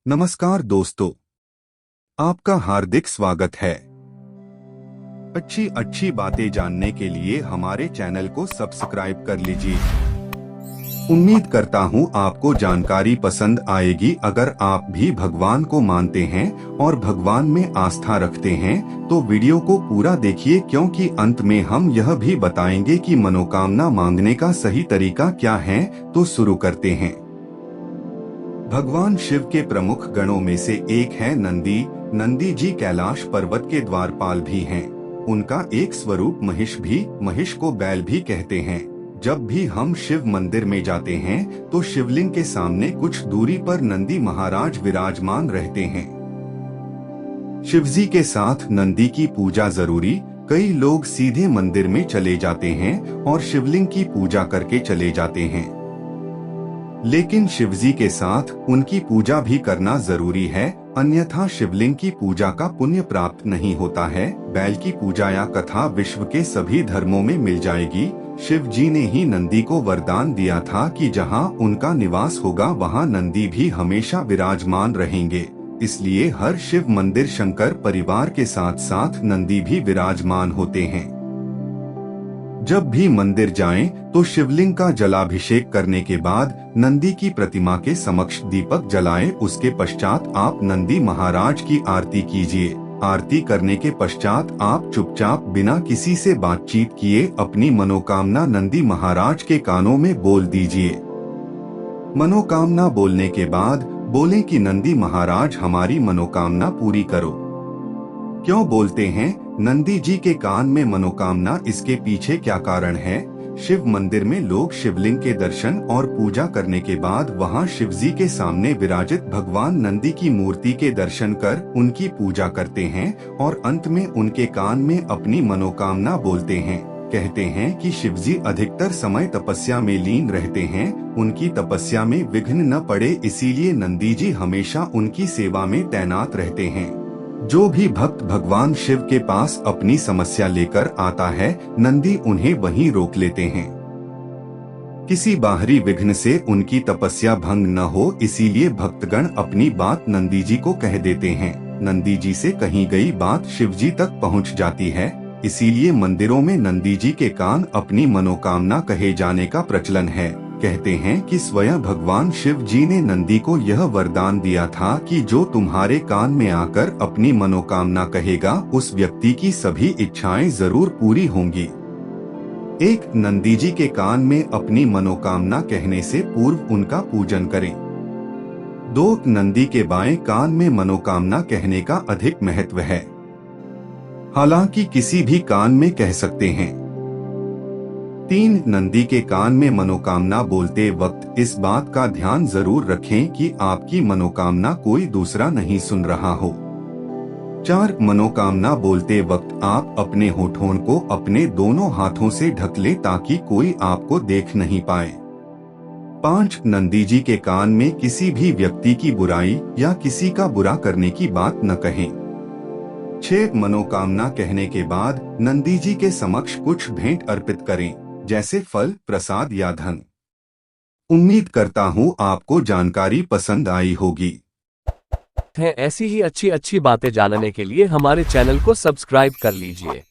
नमस्कार दोस्तों, आपका हार्दिक स्वागत है। अच्छी अच्छी बातें जानने के लिए हमारे चैनल को सब्सक्राइब कर लीजिए। उम्मीद करता हूँ आपको जानकारी पसंद आएगी। अगर आप भी भगवान को मानते हैं और भगवान में आस्था रखते हैं तो वीडियो को पूरा देखिए, क्योंकि अंत में हम यह भी बताएंगे कि मनोकामना मांगने का सही तरीका क्या है। तो शुरू करते हैं। भगवान शिव के प्रमुख गणों में से एक है नंदी। नंदी जी कैलाश पर्वत के द्वारपाल भी हैं। उनका एक स्वरूप महिष को बैल भी कहते हैं। जब भी हम शिव मंदिर में जाते हैं तो शिवलिंग के सामने कुछ दूरी पर नंदी महाराज विराजमान रहते हैं। शिवजी के साथ नंदी की पूजा जरूरी। कई लोग सीधे मंदिर में चले जाते हैं और शिवलिंग की पूजा करके चले जाते हैं, लेकिन शिवजी के साथ उनकी पूजा भी करना जरूरी है, अन्यथा शिवलिंग की पूजा का पुण्य प्राप्त नहीं होता है। बैल की पूजा या कथा विश्व के सभी धर्मों में मिल जाएगी। शिव जी ने ही नंदी को वरदान दिया था कि जहां उनका निवास होगा वहां नंदी भी हमेशा विराजमान रहेंगे। इसलिए हर शिव मंदिर शंकर परिवार के साथ साथ नंदी भी विराजमान होते हैं। जब भी मंदिर जाएं तो शिवलिंग का जलाभिषेक करने के बाद नंदी की प्रतिमा के समक्ष दीपक जलाएं। उसके पश्चात आप नंदी महाराज की आरती कीजिए। आरती करने के पश्चात आप चुपचाप बिना किसी से बातचीत किए अपनी मनोकामना नंदी महाराज के कानों में बोल दीजिए। मनोकामना बोलने के बाद बोलें कि नंदी महाराज हमारी मनोकामना पूरी करो। क्यों बोलते हैं नंदी जी के कान में मनोकामना, इसके पीछे क्या कारण है? शिव मंदिर में लोग शिवलिंग के दर्शन और पूजा करने के बाद वहां शिवजी के सामने विराजित भगवान नंदी की मूर्ति के दर्शन कर उनकी पूजा करते हैं और अंत में उनके कान में अपनी मनोकामना बोलते हैं। कहते हैं कि शिवजी अधिकतर समय तपस्या में लीन रहते हैं, उनकी तपस्या में विघ्न न पड़े, इसीलिए नंदी जी हमेशा उनकी सेवा में तैनात रहते हैं। जो भी भक्त भगवान शिव के पास अपनी समस्या लेकर आता है, नंदी उन्हें वहीं रोक लेते हैं। किसी बाहरी विघ्न से उनकी तपस्या भंग न हो, इसीलिए भक्तगण अपनी बात नंदी जी को कह देते हैं। नंदी जी से कही गई बात शिव जी तक पहुंच जाती है। इसीलिए मंदिरों में नंदी जी के कान अपनी मनोकामना कहे जाने का प्रचलन है। कहते हैं कि स्वयं भगवान शिव जी ने नंदी को यह वरदान दिया था कि जो तुम्हारे कान में आकर अपनी मनोकामना कहेगा उस व्यक्ति की सभी इच्छाएं जरूर पूरी होंगी। एक, नंदी जी के कान में अपनी मनोकामना कहने से पूर्व उनका पूजन करें। 2, नंदी के बाएं कान में मनोकामना कहने का अधिक महत्व है, हालांकि किसी भी कान में कह सकते हैं। 3, नंदी के कान में मनोकामना बोलते वक्त इस बात का ध्यान जरूर रखें कि आपकी मनोकामना कोई दूसरा नहीं सुन रहा हो। 4, मनोकामना बोलते वक्त आप अपने होठों को अपने दोनों हाथों से ढक लें ताकि कोई आपको देख नहीं पाए। 5, नंदी जी के कान में किसी भी व्यक्ति की बुराई या किसी का बुरा करने की बात न कहें। 6, मनोकामना कहने के बाद नंदी जी के समक्ष कुछ भेंट अर्पित करें, जैसे फल, प्रसाद या धन। उम्मीद करता हूँ आपको जानकारी पसंद आई होगी। ऐसी ही अच्छी अच्छी बातें जानने के लिए हमारे चैनल को सब्सक्राइब कर लीजिए।